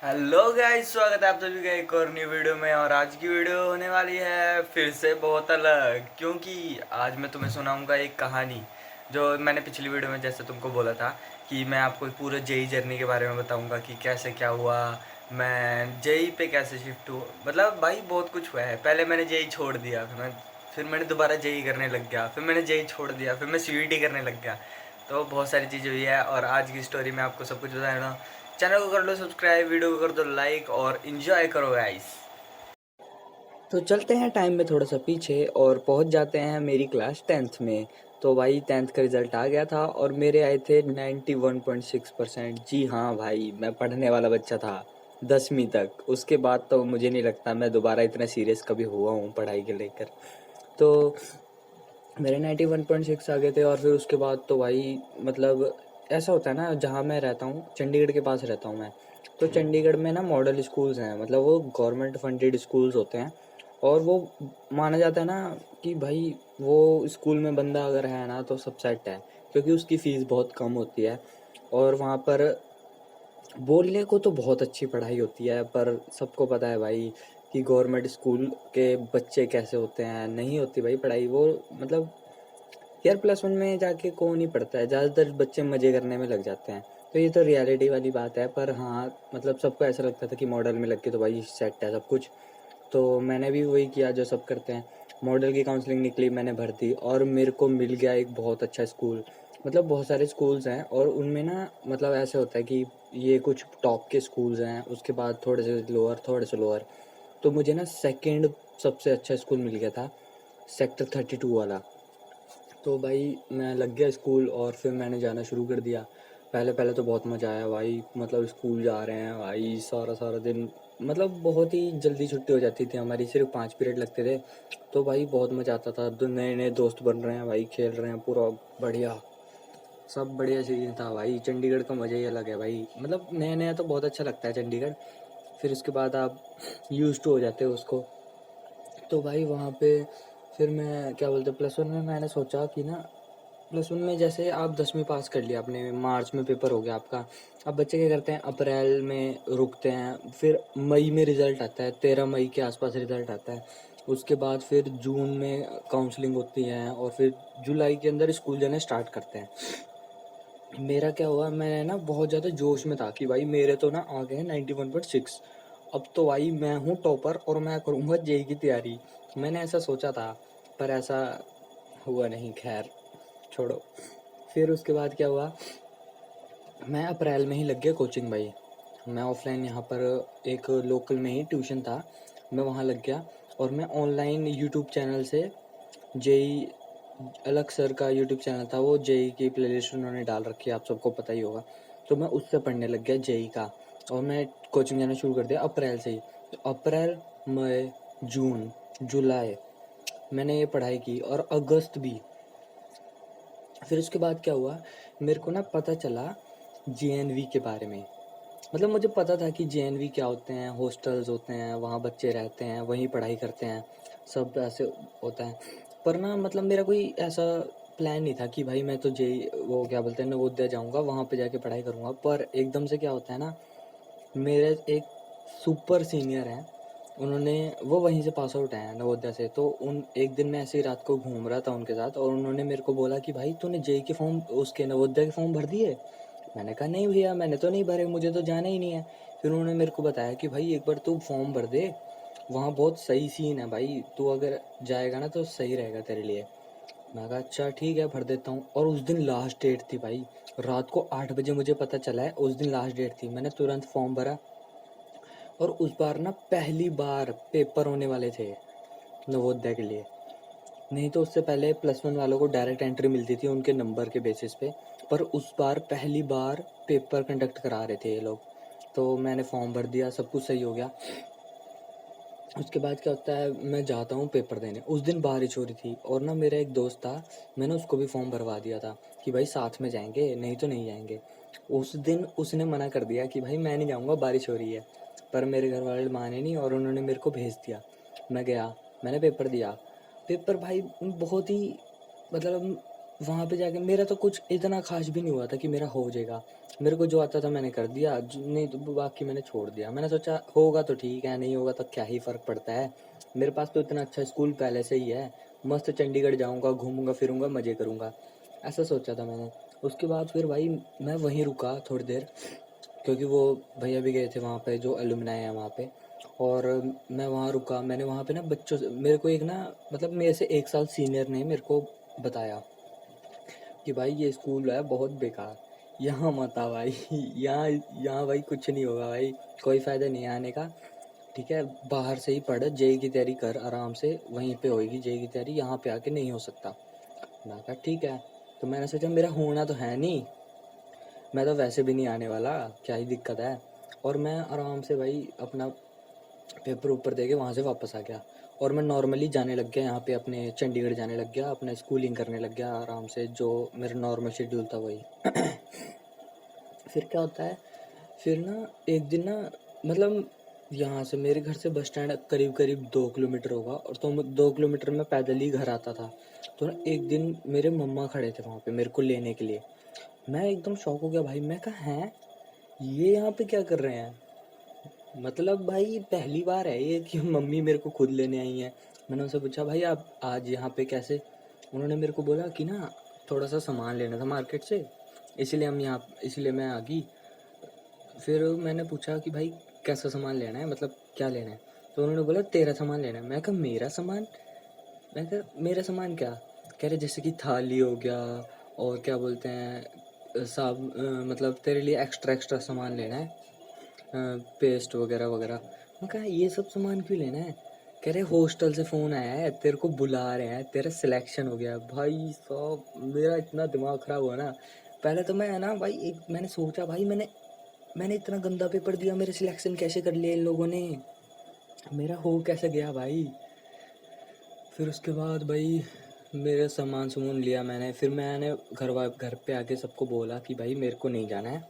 Hello guys, स्वागत है आप सभी का एक और न्यू वीडियो में। और आज की वीडियो होने वाली है फिर से बहुत अलग, क्योंकि आज मैं तुम्हें सुनाऊंगा एक कहानी जो मैंने पिछली वीडियो में जैसे तुमको बोला था कि मैं आपको पूरे जेई जर्नी के बारे में बताऊंगा कि कैसे क्या हुआ, मैं जेई पे कैसे शिफ्ट हुआ। मतलब भाई बहुत कुछ हुआ है। पहले मैंने जेई छोड़ दिया, फिर मैंने दोबारा जेई करने लग गया, फिर मैंने जेई छोड़ दिया, फिर मैं सीयूईटी करने लग गया। तो बहुत सारी चीज़ें हुई है और आज की स्टोरी में आपको सब कुछ बताना। चैनल को कर लो सब्सक्राइब, वीडियो को कर दो लाइक और इन्जॉय करो गाइस। तो चलते हैं टाइम में थोड़ा सा पीछे और पहुंच जाते हैं मेरी क्लास 10th में। तो भाई 10th का रिजल्ट आ गया था और मेरे आए थे 91.6%। जी हाँ भाई, मैं पढ़ने वाला बच्चा था 10वीं तक। उसके बाद तो मुझे नहीं लगता मैं दोबारा इतना सीरियस कभी हुआ हूँ पढ़ाई के लेकर। तो मेरे 91.6 आ गए थे और फिर उसके बाद तो भाई मतलब ऐसा होता है ना, जहाँ मैं रहता हूँ चंडीगढ़ के पास रहता हूँ मैं। तो चंडीगढ़ में ना मॉडल स्कूल्स हैं, मतलब वो गवर्नमेंट फंडेड स्कूल्स होते हैं। और वो माना जाता है ना कि भाई वो स्कूल में बंदा अगर है ना तो सब सेट है, क्योंकि उसकी फ़ीस बहुत कम होती है। और वहाँ पर बोलने को तो बहुत अच्छी पढ़ाई होती है, पर सबको पता है भाई कि गवर्नमेंट स्कूल के बच्चे कैसे होते हैं। नहीं होती भाई पढ़ाई वो, मतलब यार +1 में जाके कौन ही पढ़ता है, ज़्यादातर बच्चे मज़े करने में लग जाते हैं। तो ये तो रियलिटी वाली बात है। पर हाँ, मतलब सबको ऐसा लगता था कि मॉडल में लग के तो भाई सेट है सब कुछ। तो मैंने भी वही किया जो सब करते हैं। मॉडल की काउंसलिंग निकली, मैंने भर दी और मेरे को मिल गया एक बहुत अच्छा स्कूल। मतलब बहुत सारे स्कूल्स हैं और उनमें ना मतलब ऐसे होता है कि ये कुछ टॉप के स्कूल्स हैं, उसके बाद थोड़े से लोअर, थोड़े से लोअर। तो मुझे ना सेकंड सबसे अच्छा स्कूल मिल गया था, सेक्टर 32 वाला। तो भाई मैं लग गया स्कूल और फिर मैंने जाना शुरू कर दिया। पहले पहले तो बहुत मज़ा आया भाई, मतलब स्कूल जा रहे हैं भाई सारा सारा दिन। मतलब बहुत ही जल्दी छुट्टी हो जाती थी हमारी, सिर्फ 5 पीरियड लगते थे। तो भाई बहुत मज़ा आता था, दो नए नए दोस्त बन रहे हैं भाई, खेल रहे हैं पूरा बढ़िया। सब बढ़िया सीन था भाई। चंडीगढ़ का मज़ा ही अलग है भाई, मतलब नया नया तो बहुत अच्छा लगता है चंडीगढ़। फिर उसके बाद आप यूज़ टू हो जाते हो उसको। तो भाई वहाँ पे फिर मैं क्या बोलते, +1 में मैंने सोचा कि ना, +1 में जैसे आप 10वीं पास कर लिया आपने, मार्च में पेपर हो गया आपका। अब बच्चे क्या करते हैं, अप्रैल में रुकते हैं, फिर मई में रिज़ल्ट आता है, 13 मई के आसपास रिज़ल्ट आता है। उसके बाद फिर जून में काउंसलिंग होती है और फिर जुलाई के अंदर स्कूल जाना स्टार्ट करते हैं। मेरा क्या हुआ, मैं ना बहुत ज़्यादा जोश में था कि भाई मेरे तो ना आ गए हैं 91.6। अब तो भाई मैं हूँ टॉपर और मैं करूँगा जेई की तैयारी। मैंने ऐसा सोचा था, पर ऐसा हुआ नहीं, खैर छोड़ो। फिर उसके बाद क्या हुआ, मैं अप्रैल में ही लग गया कोचिंग भाई। मैं ऑफलाइन यहाँ पर एक लोकल में ही ट्यूशन था, मैं वहाँ लग गया। और मैं ऑनलाइन यूट्यूब चैनल से जेई, अलग सर का यूट्यूब चैनल था, वो जेई की प्लेलिस्ट उन्होंने डाल रखी है, आप सबको पता ही होगा। तो मैं उससे पढ़ने लग गया जेई का। और मैं कोचिंग जाना शुरू कर दिया अप्रैल से ही। तो अप्रैल, मई, जून, जुलाई मैंने ये पढ़ाई की और अगस्त भी। फिर उसके बाद क्या हुआ, मेरे को ना पता चला जेएनवी के बारे में। मतलब मुझे पता था कि जेएनवी क्या होते हैं, हॉस्टल्स होते हैं, वहाँ बच्चे रहते हैं, वहीं पढ़ाई करते हैं, सब ऐसे होता है। पर ना मतलब मेरा कोई ऐसा प्लान नहीं था कि भाई मैं तो जेई वो क्या बोलते हैं नवोदय जाऊँगा, वहाँ पे जाके पढ़ाई करूँगा। पर एकदम से क्या होता है ना, मेरे एक सुपर सीनियर हैं, उन्होंने वो वहीं से पास आउट हैं नवोदय से। तो उन एक दिन मैं ऐसे ही रात को घूम रहा था उनके साथ और उन्होंने मेरे को बोला कि भाई तूने जेई के फॉर्म, उसके नवोदय के फॉर्म भर दिए? मैंने कहा नहीं भैया, मैंने तो नहीं भरे, मुझे तो जाना ही नहीं है। फिर उन्होंने मेरे को बताया कि भाई एक बार तू फॉर्म भर दे, वहाँ बहुत सही सीन है भाई, तू अगर जाएगा ना तो सही रहेगा तेरे लिए। मैं कहा अच्छा ठीक है, भर देता हूँ। और उस दिन लास्ट डेट थी भाई, रात को 8 बजे मुझे पता चला है उस दिन लास्ट डेट थी। मैंने तुरंत फॉर्म भरा और उस बार ना पहली बार पेपर होने वाले थे नवोदय के लिए। नहीं तो उससे पहले +1 वालों को डायरेक्ट एंट्री मिलती थी उनके नंबर के बेसिस पे। पर उस बार पहली बार पेपर कंडक्ट करा रहे थे ये लोग। तो मैंने फॉर्म भर दिया, सब कुछ सही हो गया। उसके बाद क्या होता है, मैं जाता हूँ पेपर देने। उस दिन बारिश हो रही थी और ना मेरा एक दोस्त था, मैंने उसको भी फॉर्म भरवा दिया था कि भाई साथ में जाएंगे, नहीं तो नहीं जाएंगे। उस दिन उसने मना कर दिया कि भाई मैं नहीं जाऊँगा, बारिश हो रही है। पर मेरे घर वाले माने नहीं और उन्होंने मेरे को भेज दिया। मैं गया, मैंने पेपर दिया। पेपर भाई बहुत ही, मतलब वहाँ पे जाके मेरा तो कुछ इतना खास भी नहीं हुआ था कि मेरा हो जाएगा। मेरे को जो आता था मैंने कर दिया, नहीं तो बाकी मैंने छोड़ दिया। मैंने सोचा होगा तो ठीक है, नहीं होगा तो क्या ही फ़र्क पड़ता है। मेरे पास तो इतना अच्छा स्कूल पहले से ही है, मस्त चंडीगढ़ जाऊँगा, घूमूंगा फिरूंगा, मज़े करूँगा, ऐसा सोचा था मैंने। उसके बाद फिर भाई मैं वहीं रुका थोड़ी देर, क्योंकि वो भैया भी गए थे वहाँ पे, जो एलुमनाई है वहाँ पे। और मैं वहाँ रुका, मैंने वहाँ पे ना बच्चों से, मेरे को एक ना, मतलब मेरे से 1 साल सीनियर ने मेरे को बताया कि भाई ये स्कूल है बहुत बेकार, यहाँ मत आ भाई। यहाँ यहाँ भाई कुछ नहीं होगा भाई, कोई फ़ायदा नहीं है आने का। ठीक है, बाहर से ही पढ़, जेई की तैयारी कर आराम से, वहीं पे होएगी जेई की तैयारी, यहाँ पे आके नहीं हो सकता। मैं कहा ठीक है। तो मैंने सोचा मेरा होना तो है नहीं, मैं तो वैसे भी नहीं आने वाला, क्या ही दिक्कत है। और मैं आराम से भाई अपना पेपर ऊपर दे के वहाँ से वापस आ गया, और मैं नॉर्मली जाने लग गया यहाँ पे, अपने चंडीगढ़ जाने लग गया, अपना स्कूलिंग करने लग गया आराम से, जो मेरा नॉर्मल शेड्यूल था वही। फिर क्या होता है, फिर ना एक दिन ना, मतलब यहाँ से मेरे घर से बस स्टैंड करीब करीब 2 किलोमीटर होगा, और तो 2 किलोमीटर में पैदल ही घर आता था। तो ना एक दिन मेरे मम्मा खड़े थे वहाँ पे मेरे को लेने के लिए। मैं एकदम शॉक हो गया भाई, मैं कहा हैं ये यहाँ पे क्या कर रहे हैं। मतलब भाई पहली बार है ये कि मम्मी मेरे को खुद लेने आई हैं। मैंने उनसे पूछा भाई आप आज यहाँ पे कैसे। उन्होंने मेरे को बोला कि ना थोड़ा सा सामान लेना था मार्केट से, इसलिए मैं आ गई। फिर मैंने पूछा कि भाई कैसा सामान लेना है, मतलब क्या लेना है। तो उन्होंने बोला तेरा सामान लेना है। मैं कहा मेरा सामान, मैं कहा मेरा सामान क्या। कह रहे जैसे कि थाली हो गया, और क्या बोलते हैं मतलब तेरे लिए एक्स्ट्रा एक्स्ट्रा सामान लेना है, पेस्ट वगैरह वगैरह। मैं कहा ये सब सामान क्यों लेना है। कह रहे हॉस्टल से फ़ोन आया है, तेरे को बुला रहे हैं, तेरा सिलेक्शन हो गया। भाई साहब मेरा इतना दिमाग ख़राब हुआ ना। पहले तो मैं ना भाई, एक मैंने सोचा भाई मैंने इतना गंदा पेपर दिया, मेरे सिलेक्शन कैसे कर लिया इन लोगों ने, मेरा हो कैसे गया भाई। फिर उसके बाद भाई मेरा सामान लिया मैंने, फिर मैंने घर पे आके सबको बोला कि भाई मेरे को नहीं जाना है,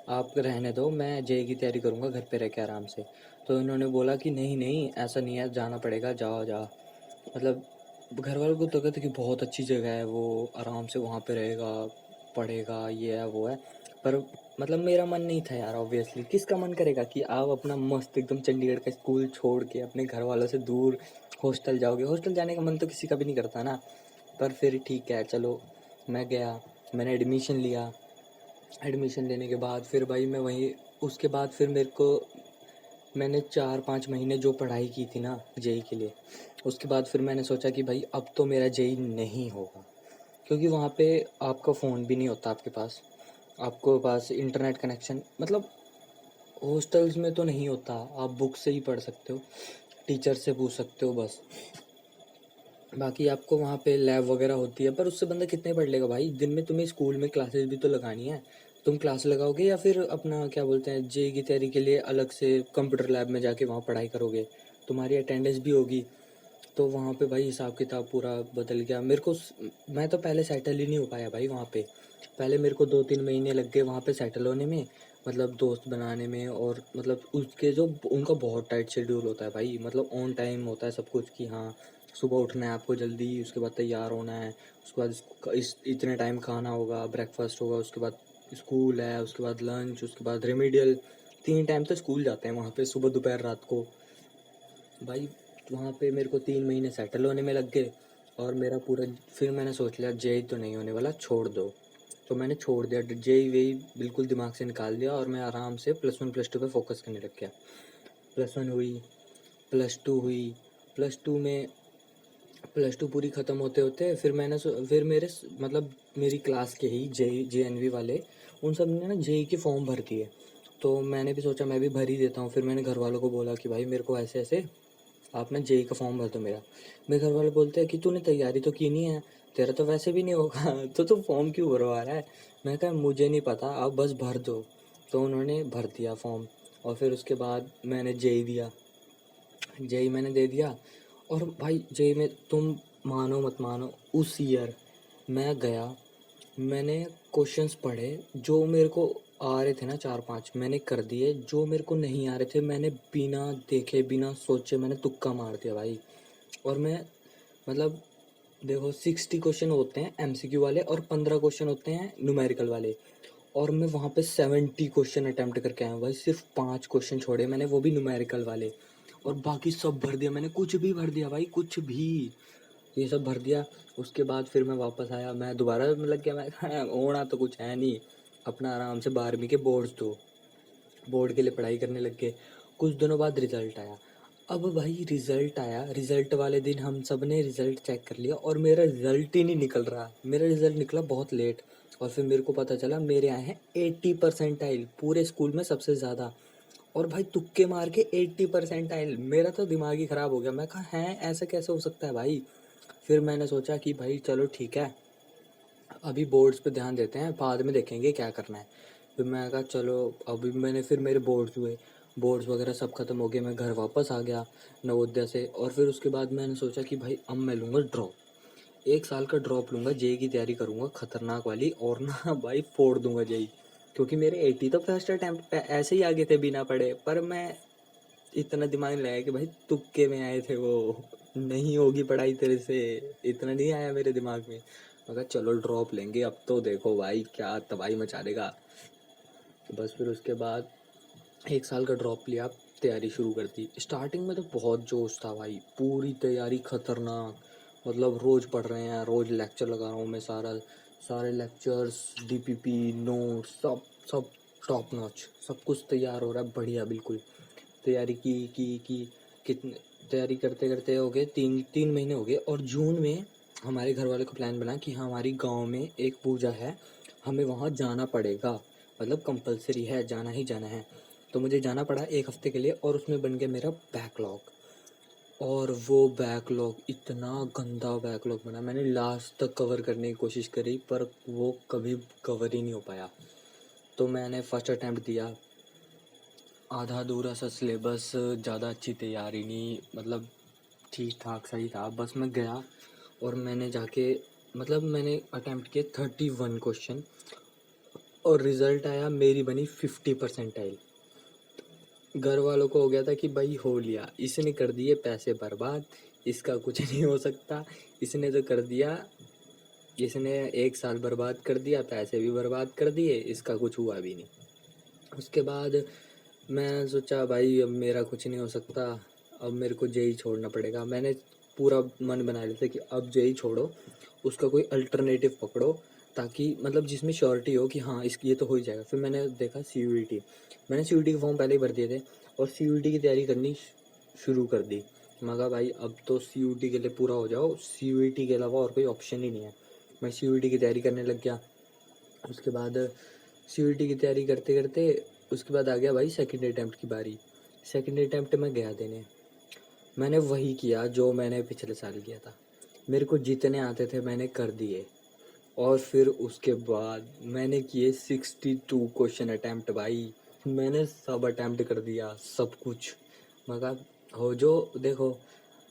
आप रहने दो, मैं जेई की तैयारी करूँगा घर पे रह के आराम से। तो इन्होंने बोला कि नहीं नहीं ऐसा नहीं है, जाना पड़ेगा, जाओ जाओ। मतलब घर वालों को तो कहते कि बहुत अच्छी जगह है वो, आराम से वहाँ पे रहेगा, पढ़ेगा, ये है वो है। पर मतलब मेरा मन नहीं था यार, ऑब्वियसली किसका मन करेगा कि आप अपना मस्त एकदम चंडीगढ़ का स्कूल छोड़ के अपने घर वालों से दूर हॉस्टल जाओगे। हॉस्टल जाने का मन तो किसी का भी नहीं करता ना। पर फिर ठीक है चलो, मैं गया, मैंने एडमिशन लिया। एडमिशन लेने के बाद फिर भाई मैं वहीं, उसके बाद फिर मेरे को, मैंने 4-5 महीने जो पढ़ाई की थी ना जेई के लिए, उसके बाद फिर मैंने सोचा कि भाई अब तो मेरा जेई नहीं होगा। क्योंकि वहाँ पे आपका फ़ोन भी नहीं होता आपके पास, आपको पास इंटरनेट कनेक्शन, मतलब हॉस्टल्स में तो नहीं होता, आप बुक से ही पढ़ सकते हो, टीचर से पूछ सकते हो बस। बाकी आपको वहाँ पे लैब वगैरह होती है, पर उससे बंदा कितने पढ़ लेगा भाई, दिन में तुम्हें स्कूल में क्लासेस भी तो लगानी है। तुम क्लास लगाओगे या फिर अपना क्या बोलते हैं जेई की तैयारी के लिए अलग से कंप्यूटर लैब में जाके वहाँ पढ़ाई करोगे, तुम्हारी अटेंडेंस भी होगी। तो वहाँ पे भाई हिसाब किताब पूरा बदल गया मेरे को। मैं तो पहले सेटल ही नहीं हो पाया भाई वहाँ पे। पहले मेरे को 2-3 महीने लग गए वहाँ पे सेटल होने में, मतलब दोस्त बनाने में, और मतलब उसके जो उनका बहुत टाइट शेड्यूल होता है भाई, मतलब ऑन टाइम होता है सब कुछ कि हाँ सुबह उठना है आपको जल्दी, उसके बाद तैयार होना है, उसके बाद इस इतने टाइम खाना होगा, ब्रेकफास्ट होगा, उसके बाद स्कूल है, उसके बाद लंच, उसके बाद रेमेडियल। 3 टाइम तो स्कूल जाते हैं वहाँ पे, सुबह दोपहर रात को। भाई वहाँ पे मेरे को 3 महीने सेटल होने में लग गए, और मेरा पूरा, फिर मैंने सोच लिया जेई तो नहीं होने वाला, छोड़ दो। तो मैंने छोड़ दिया जेई वेई, बिल्कुल दिमाग से निकाल दिया, और मैं आराम से +1 +2 पे फोकस करने लग गया। +1 हुई, +2 हुई, +2 में, +2 पूरी ख़त्म होते होते फिर फिर मतलब मेरी क्लास के ही जेएनवी वाले, उन सब ने ना जेई के फॉर्म भर दिए। तो मैंने भी सोचा मैं भी भर ही देता हूँ। फिर मैंने घर वालों को बोला कि भाई मेरे को ऐसे ऐसे, आप ना जेई का फॉर्म भर दो मेरा। मेरे घर वाले बोलते हैं कि तूने तैयारी तो की नहीं है, तेरा तो वैसे भी नहीं होगा, तो तू फॉर्म क्यों भरवा रहा है। मैं कहा मुझे नहीं पता, आप बस भर दो। तो उन्होंने भर दिया फॉर्म, और फिर उसके बाद मैंने जेई दिया, जेई मैंने दे दिया। और भाई जेई में तुम मानो मत मानो, उस ईयर मैं गया, मैंने क्वेश्चंस पढ़े, जो मेरे को आ रहे थे ना 4-5 मैंने कर दिए, जो मेरे को नहीं आ रहे थे मैंने बिना देखे बिना सोचे मैंने तुक्का मार दिया भाई। और मैं, मतलब देखो 60 क्वेश्चन होते हैं एमसीक्यू वाले, और 15 क्वेश्चन होते हैं न्यूमेरिकल वाले। और मैं वहाँ पे 70 क्वेश्चन अटैम्प्ट करके आया हूँ भाई। सिर्फ 5 क्वेश्चन छोड़े मैंने, वो भी न्यूमेरिकल वाले, और बाकी सब भर दिया मैंने, कुछ भी भर दिया भाई, कुछ भी, ये सब भर दिया। उसके बाद फिर मैं वापस आया, मैं दोबारा लग गया, मैं होना तो कुछ है नहीं, अपना आराम से 12वीं के बोर्ड्स दो, बोर्ड के लिए पढ़ाई करने लग गए। कुछ दिनों बाद रिज़ल्ट आया। अब भाई रिज़ल्ट आया, रिज़ल्ट वाले दिन हम सब ने रिज़ल्ट चेक कर लिया और मेरा रिज़ल्ट ही नहीं निकल रहा, मेरा रिज़ल्ट निकला बहुत लेट। और फिर मेरे को पता चला मेरे आए हैं 80 परसेंटाइल, पूरे स्कूल में सबसे ज़्यादा। और भाई तुक्के मार के 80 परसेंटाइल, मेरा तो दिमाग ही ख़राब हो गया। मैं कहा हैं ऐसा कैसे हो सकता है भाई। फिर मैंने सोचा कि भाई चलो ठीक है, अभी बोर्ड्स पे ध्यान देते हैं, बाद में देखेंगे क्या करना है। फिर मैं कहा चलो, अभी मैंने, फिर मेरे बोर्ड्स हुए, बोर्ड्स वगैरह सब ख़त्म हो गए, मैं घर वापस आ गया नवोदया से। और फिर उसके बाद मैंने सोचा कि भाई अब मैं लूँगा ड्रॉप, 1 साल का ड्रॉप लूँगा, जेई की तैयारी करूँगा खतरनाक वाली, और ना भाई फोड़ दूँगा जेई। क्योंकि मेरे 80 तो फर्स्ट अटैम्प्ट पे ऐसे ही आगे थे बिना पढ़े, पर मैं इतना दिमाग नहीं लगाया कि भाई तुक्के में आए थे वो, नहीं होगी पढ़ाई तेरे से, इतना नहीं आया मेरे दिमाग में। मैं कहा चलो ड्रॉप लेंगे, अब तो देखो भाई क्या तबाही मचा देगा। बस फिर उसके बाद 1 साल का ड्रॉप लिया, तैयारी शुरू कर दी। स्टार्टिंग में तो बहुत जोश था भाई, पूरी तैयारी खतरनाक, मतलब रोज़ पढ़ रहे हैं, रोज़ लेक्चर लगा रहा हूँ मैं, सारे लेक्चर्स, डीपीपी, नोट्स, सब सब टॉप नॉच, सब कुछ तैयार हो रहा है बढ़िया बिल्कुल। तैयारी की कितने, तैयारी करते करते हो गए 3 महीने हो गए। और जून में हमारे घर वाले को प्लान बना कि हाँ हमारी गांव में एक पूजा है, हमें वहाँ जाना पड़ेगा, मतलब कंपलसरी है, जाना ही जाना है। तो मुझे जाना पड़ा 1 हफ्ते के लिए, और उसमें बन गया मेरा बैकलॉग। और वो बैकलॉग इतना गंदा बैकलॉग बना, मैंने लास्ट तक कवर करने की कोशिश करी पर वो कभी कवर ही नहीं हो पाया। तो मैंने फर्स्ट अटैम्प्ट दिया, आधा अधूरा सा सिलेबस, ज़्यादा अच्छी तैयारी नहीं, मतलब ठीक ठाक सही था। बस मैं गया और मैंने जाके, मतलब मैंने अटैम्प्ट किए 31 क्वेश्चन, और रिज़ल्ट आया, मेरी बनी 50 परसेंटाइल। घर वालों को हो गया था कि भाई हो लिया, इसने कर दिए पैसे बर्बाद, इसका कुछ नहीं हो सकता, इसने तो कर दिया, इसने 1 साल बर्बाद कर दिया, पैसे भी बर्बाद कर दिए, इसका कुछ हुआ भी नहीं। उसके बाद मैं सोचा भाई अब मेरा कुछ नहीं हो सकता, अब मेरे को जेई छोड़ना पड़ेगा। मैंने पूरा मन बना लिया था कि अब जेई छोड़ो, उसका कोई अल्टरनेटिव पकड़ो, ताकि मतलब जिसमें श्योरिटी हो कि हाँ इस ये तो हो ही जाएगा। फिर मैंने देखा सीयूईटी, मैंने सीयूईटी के फॉर्म पहले ही भर दिए थे और सीयूईटी की तैयारी करनी शुरू कर दी। मैं कहा भाई अब तो सीयूईटी के लिए पूरा हो जाओ, सीयूईटी के अलावा और कोई ऑप्शन ही नहीं है। मैं सीयूईटी की तैयारी करने लग गया। उसके बाद सीयूईटी की तैयारी करते करते उसके बाद आ गया भाई सेकंड अटैम्प्ट की बारी। सेकंड अटैम्प्ट में गया देने, मैंने वही किया जो मैंने पिछले साल किया था, मेरे को जितने आते थे मैंने कर दिए। और फिर उसके बाद मैंने किए 62 क्वेश्चन अटैम्प्ट भाई, मैंने सब अटैम्प्ट कर दिया सब कुछ। मगर हो जो देखो,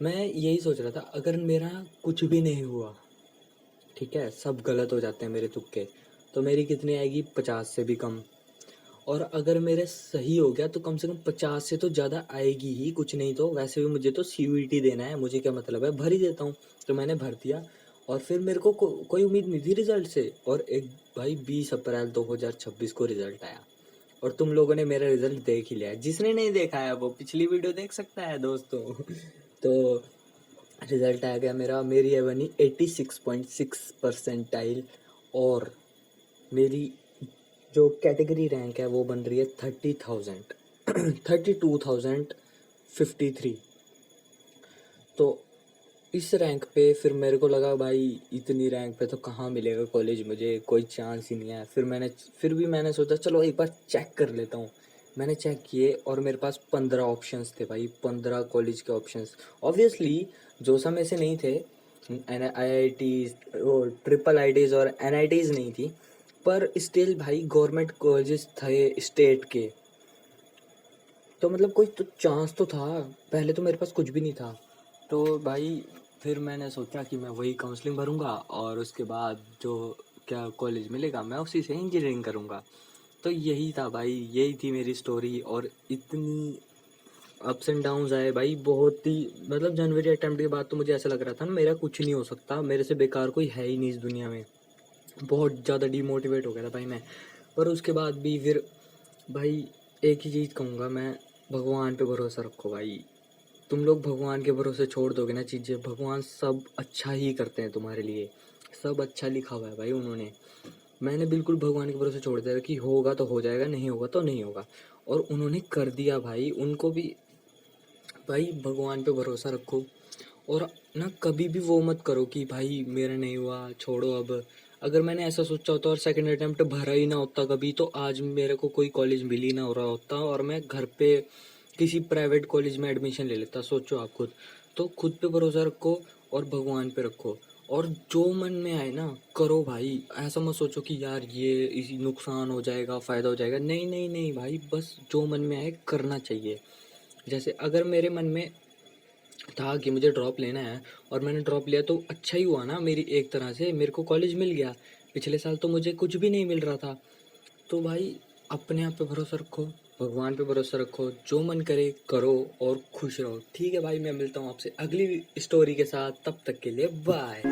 मैं यही सोच रहा था अगर मेरा कुछ भी नहीं हुआ, ठीक है, सब गलत हो जाते हैं मेरे तुक्के, तो मेरी कितनी आएगी, 50 से भी कम। और अगर मेरे सही हो गया तो कम से कम 50 से तो ज़्यादा आएगी ही, कुछ नहीं तो वैसे भी मुझे तो सीयूईटी देना है, मुझे क्या मतलब है, भर ही देता हूँ। तो मैंने भर दिया और फिर मेरे को कोई उम्मीद नहीं थी रिजल्ट से। और एक भाई 20 अप्रैल 2026 को रिजल्ट आया, और तुम लोगों ने मेरा रिजल्ट देख ही लिया है, जिसने नहीं देखा है वो पिछली वीडियो देख सकता है दोस्तों। तो रिजल्ट आ गया मेरा, मेरी है बनी 86.6 परसेंटाइल, और मेरी जो कैटेगरी रैंक है वो बन रही है 30,000 32,053। तो इस रैंक पे फिर मेरे को लगा भाई इतनी रैंक पे तो कहाँ मिलेगा कॉलेज, मुझे कोई चांस ही नहीं है। फिर भी मैंने सोचा चलो एक बार चेक कर लेता हूँ। मैंने चेक किए और मेरे पास 15 ऑप्शंस थे भाई, 15 कॉलेज के ऑप्शंस। ऑब्वियसली जोसा में से नहीं थे, IITs, वो ट्रिपल IITs और NITs नहीं थी, पर स्टिल भाई गवर्नमेंट कॉलेजेस थे स्टेट के, तो मतलब कोई तो चांस तो था। पहले तो मेरे पास कुछ भी नहीं था, तो भाई फिर मैंने सोचा कि मैं वही काउंसलिंग भरूंगा और उसके बाद जो क्या कॉलेज मिलेगा मैं उसी से इंजीनियरिंग करूंगा। तो यही था भाई, यही थी मेरी स्टोरी। और इतनी अप्स एंड डाउन्स आए भाई, बहुत ही, मतलब जनवरी अटेम्प्ट के बाद तो मुझे ऐसा लग रहा था ना मेरा कुछ नहीं हो सकता, मेरे से बेकार कोई है ही नहीं इस दुनिया में, बहुत ज़्यादा डीमोटिवेट हो गया था भाई मैं। पर उसके बाद भी फिर भाई एक ही चीज़ कहूँगा मैं, भगवान पे भरोसा रखो भाई। तुम लोग भगवान के भरोसे छोड़ दोगे ना चीज़ें, भगवान सब अच्छा ही करते हैं तुम्हारे लिए, सब अच्छा लिखा हुआ है भाई उन्होंने। मैंने बिल्कुल भगवान के भरोसे छोड़ दिया कि होगा तो हो जाएगा, नहीं होगा तो नहीं होगा, और उन्होंने कर दिया भाई। उनको भी भाई भगवान पे भरोसा रखो, और ना कभी भी वो मत करो कि भाई मेरा नहीं हुआ छोड़ो अब। अगर मैंने ऐसा सोचा होता और सेकंड अटेम्प्ट भरा ही ना होता कभी, तो आज मेरे को कोई कॉलेज मिल ही ना हो रहा होता और मैं घर पे किसी प्राइवेट कॉलेज में एडमिशन ले लेता। सोचो आप खुद। तो खुद पे भरोसा रखो और भगवान पे रखो, और जो मन में आए ना करो भाई। ऐसा मत सोचो कि यार ये इसी नुकसान हो जाएगा फ़ायदा हो जाएगा, नहीं नहीं नहीं भाई, बस जो मन में आए करना चाहिए। जैसे अगर मेरे मन में था कि मुझे ड्रॉप लेना है और मैंने ड्रॉप लिया, तो अच्छा ही हुआ ना, मेरी एक तरह से मेरे को कॉलेज मिल गया। पिछले साल तो मुझे कुछ भी नहीं मिल रहा था। तो भाई अपने आप पे भरोसा रखो, भगवान पे भरोसा रखो, जो मन करे करो और खुश रहो। ठीक है भाई, मैं मिलता हूँ आपसे अगली स्टोरी के साथ, तब तक के लिए बाय।